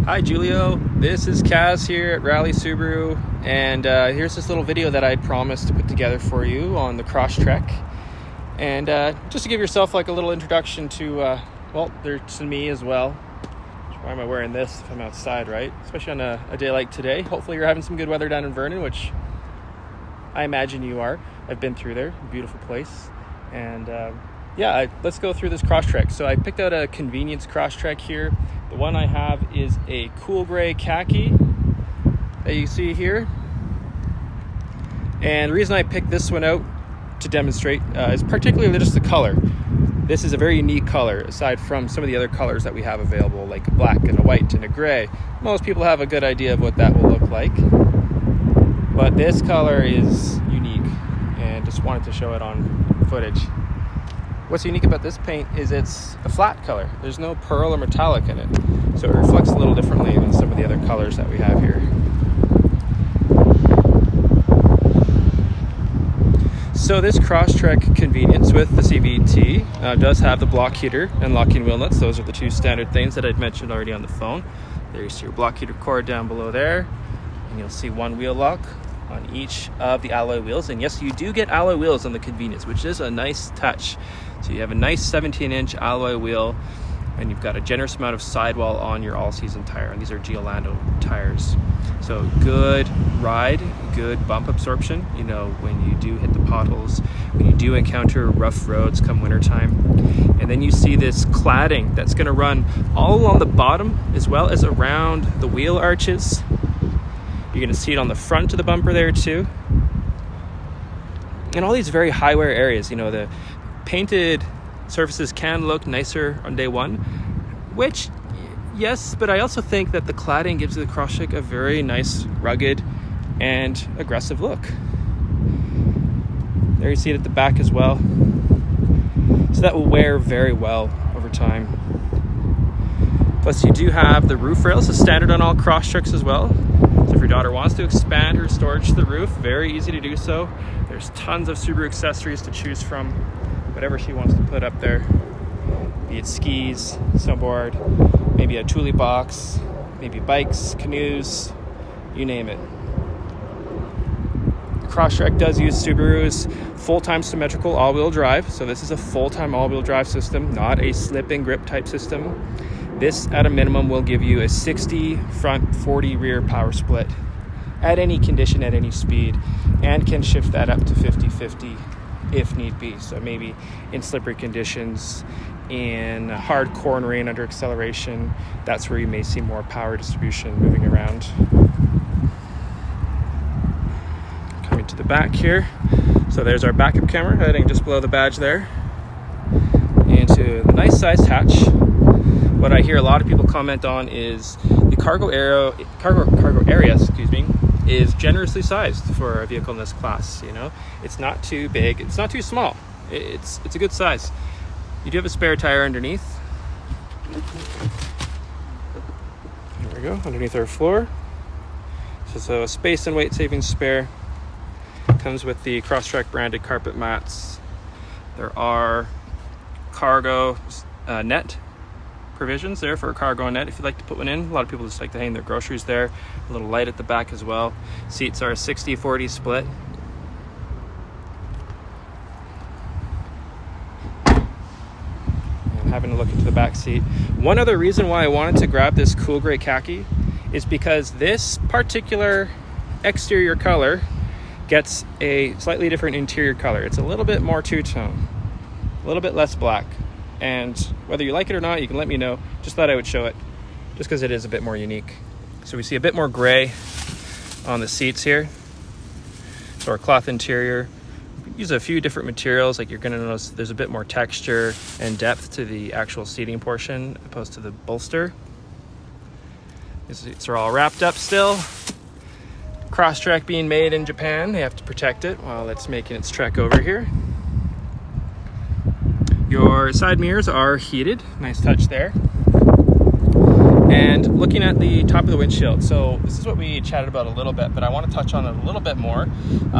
Hi Julio, this is Kaz here at Rally Subaru, and here's this little video that I'd promised to put together for you on the Crosstrek. And just to give yourself like a little introduction to, there's me as well. Why am I wearing this if I'm outside, right? Especially on a day like today. Hopefully you're having some good weather down in Vernon, which I imagine you are. I've been through there, beautiful place. And let's go through this Crosstrek. So I picked out a convenience Crosstrek here. The one I have is a cool gray khaki that you see here. And the reason I picked this one out to demonstrate is particularly just the color. This is a very unique color aside from some of the other colors that we have available, like a black and a white and a gray. Most people have a good idea of what that will look like. But this color is unique and just wanted to show it on footage. What's unique about this paint is it's a flat color. There's no pearl or metallic in it. So it reflects a little differently than some of the other colors that we have here. So this Crosstrek Convenience with the CVT does have the block heater and locking wheel nuts. Those are the two standard things that I'd mentioned already on the phone. There's your block heater cord down below there. And you'll see one wheel lock on each of the alloy wheels. And yes, you do get alloy wheels on the Convenience, which is a nice touch. So you have a nice 17-inch alloy wheel, and you've got a generous amount of sidewall on your all-season tire, and these are Giolando tires. So good ride, good bump absorption, you know, when you do hit the potholes, when you do encounter rough roads come wintertime. And then you see this cladding that's going to run all along the bottom as well as around the wheel arches. You're going to see it on the front of the bumper there too. And all these very high wear areas, you know, the painted surfaces can look nicer on day one, which, yes, but I also think that the cladding gives the Crosstrek a very nice, rugged, and aggressive look. There you see it at the back as well. So that will wear very well over time. Plus you do have the roof rails, a standard on all Crosstreks as well. So if your daughter wants to expand her storage to the roof, very easy to do so. There's tons of Subaru accessories to choose from. Whatever she wants to put up there, be it skis, snowboard, maybe a Thule box, maybe bikes, canoes, you name it. The Crosstrek does use Subaru's full-time symmetrical all-wheel drive, so this is a full-time all-wheel drive system, not a slip and grip type system. This, at a minimum, will give you a 60 front, 40 rear power split at any condition, at any speed, and can shift that up to 50-50 if need be. So maybe in slippery conditions, in hard cornering under acceleration, that's where you may see more power distribution moving around. Coming to the back here. So there's our backup camera heading just below the badge there. Into the nice sized hatch. What I hear a lot of people comment on is the cargo area, is generously sized for a vehicle in this class. You know, it's not too big, it's not too small. It's a good size. You do have a spare tire underneath. Here we go, underneath our floor. So a space and weight saving spare. Comes with the Crosstrek branded carpet mats. There are cargo net provisions there for a cargo net if you'd like to put one in. A lot of people just like to hang their groceries there. A little light at the back as well. Seats are a 60-40 split. And having a look into the back seat. One other reason why I wanted to grab this cool gray khaki is because this particular exterior color gets a slightly different interior color. It's a little bit more two-tone, a little bit less black. And whether you like it or not, you can let me know. Just thought I would show it, just because it is a bit more unique. So we see a bit more gray on the seats here. So our cloth interior. We use a few different materials, like you're going to notice there's a bit more texture and depth to the actual seating portion opposed to the bolster. These seats are all wrapped up still. Crosstrek being made in Japan, they have to protect it while it's making its trek over here. Your side mirrors are heated, nice touch there. And looking at the top of the windshield, so this is what we chatted about a little bit, but I want to touch on it a little bit more.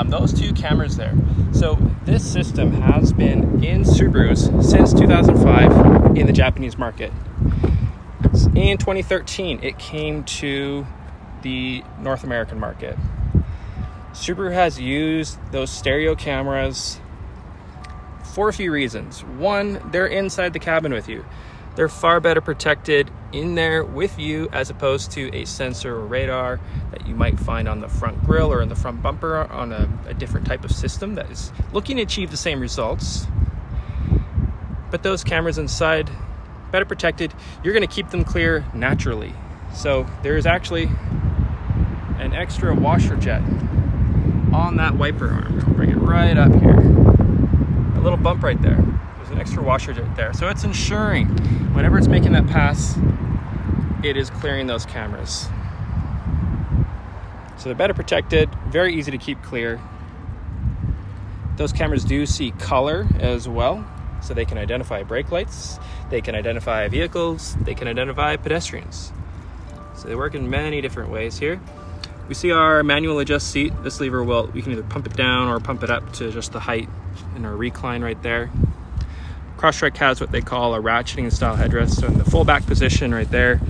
Those two cameras there. So this system has been in Subarus since 2005 in the Japanese market. In 2013, it came to the North American market. Subaru has used those stereo cameras for a few reasons. One, they're inside the cabin with you. They're far better protected in there with you as opposed to a sensor or radar that you might find on the front grille or in the front bumper on a different type of system that is looking to achieve the same results. But those cameras inside, better protected, you're going to keep them clear naturally. So there's actually an extra washer jet on that wiper arm. I'll bring it right up here. A little bump right there. There's an extra washer jet there. So it's ensuring whenever it's making that pass, it is clearing those cameras. So they're better protected, very easy to keep clear. Those cameras do see color as well, so they can identify brake lights, they can identify vehicles, they can identify pedestrians. So they work in many different ways here. We see our manual adjust seat. This lever we can either pump it down or pump it up to just the height in our recline right there. Crosstrek has what they call a ratcheting style headrest, so in the full back position right there,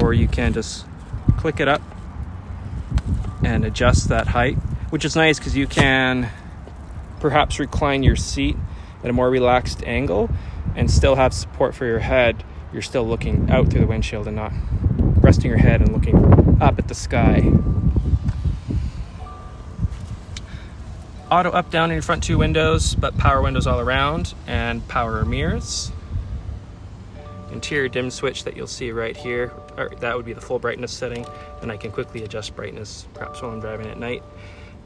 or you can just click it up and adjust that height, which is nice because you can perhaps recline your seat at a more relaxed angle and still have support for your head. You're still looking out through the windshield and not resting your head and looking up at the sky. Auto up down in your front two windows, but power windows all around and power mirrors. Interior dim switch that you'll see right here, that would be the full brightness setting. Then I can quickly adjust brightness, perhaps while I'm driving at night.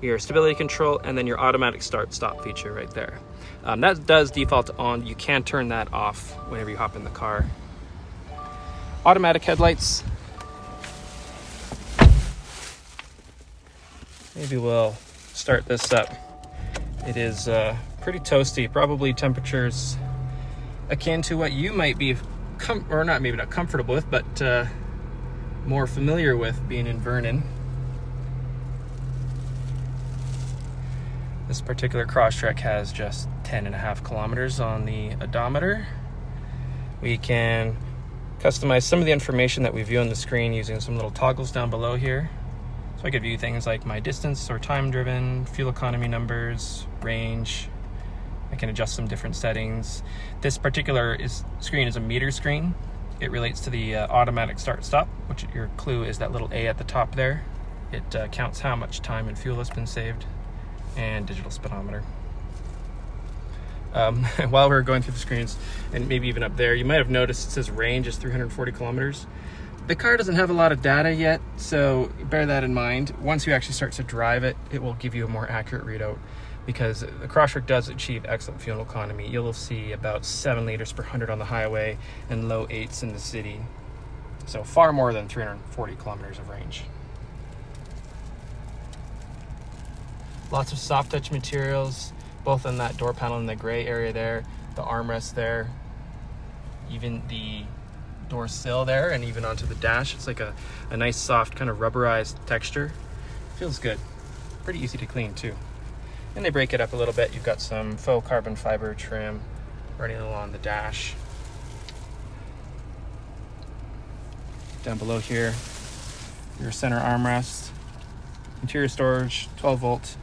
Your stability control, and then your automatic start-stop feature right there. That does default on. You can turn that off whenever you hop in the car. Automatic headlights. Maybe we'll start this up. It is pretty toasty, probably temperatures akin to what you might be, or not, maybe not comfortable with, but more familiar with being in Vernon. This particular Crosstrek has just 10.5 kilometers on the odometer. We can customize some of the information that we view on the screen using some little toggles down below here. So I could view things like my distance or time driven, fuel economy numbers, range. I can adjust some different settings. This particular screen is a meter screen. It relates to the automatic start-stop, which your clue is that little A at the top there. It counts how much time and fuel has been saved, and digital speedometer. While we're going through the screens, and maybe even up there, you might have noticed it says range is 340 kilometers. The car doesn't have a lot of data yet, so bear that in mind. Once you actually start to drive it, it will give you a more accurate readout, because the Crosstrek does achieve excellent fuel economy. You'll see about 7 liters per 100 on the highway and low 8s in the city. So far more than 340 kilometers of range. Lots of soft touch materials, both on that door panel in the gray area there, the armrest there, even the door sill there, and even onto the dash. It's like a nice soft kind of rubberized texture. Feels good. Pretty easy to clean too. And they break it up a little bit. You've got some faux carbon fiber trim running along the dash. Down below here, your center armrest, interior storage, 12 volt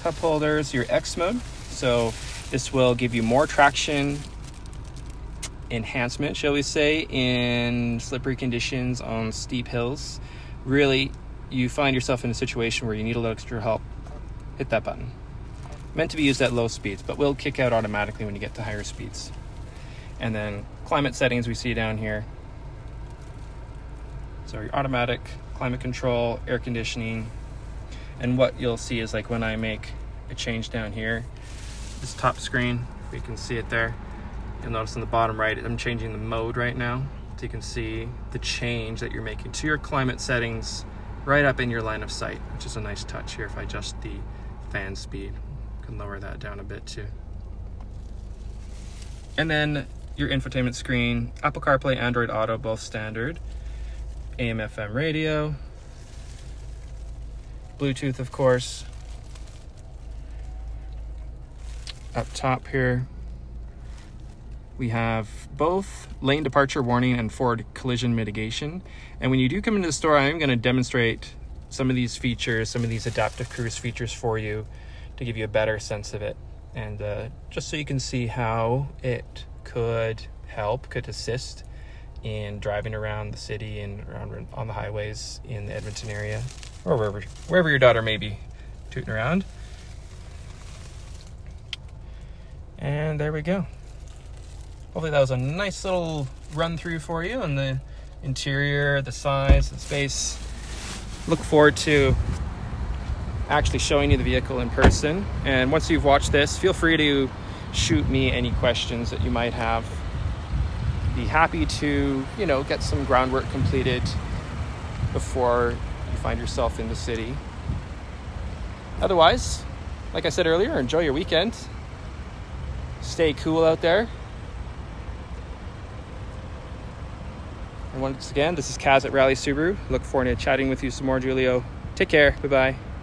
cup holders, your X mode. So this will give you more traction enhancement, shall we say, in slippery conditions on steep hills. Really, you find yourself in a situation where you need a little extra help, hit that button. Meant to be used at low speeds, but will kick out automatically when you get to higher speeds. And then climate settings we see down here. So your automatic climate control, air conditioning, and what you'll see is like when I make a change down here, this top screen, you can see it there. You'll notice on the bottom right, I'm changing the mode right now. So you can see the change that you're making to your climate settings right up in your line of sight, which is a nice touch here. If I adjust the fan speed, I can lower that down a bit too. And then your infotainment screen, Apple CarPlay, Android Auto, both standard. AM, FM radio, Bluetooth, of course. Up top here, We have both lane departure warning and forward collision mitigation. And when you do come into the store, I'm going to demonstrate some of these features, some of these adaptive cruise features for you to give you a better sense of it. And just so you can see how it could assist in driving around the city and around on the highways in the Edmonton area, or wherever your daughter may be tooting around. And there we go. Hopefully that was a nice little run through for you on the interior, the size, the space. Look forward to actually showing you the vehicle in person. And once you've watched this, feel free to shoot me any questions that you might have. Be happy to, get some groundwork completed before you find yourself in the city. Otherwise, like I said earlier, enjoy your weekend. Stay cool out there. And once again, this is Kaz at Rally Subaru. Look forward to chatting with you some more, Julio. Take care. Bye-bye.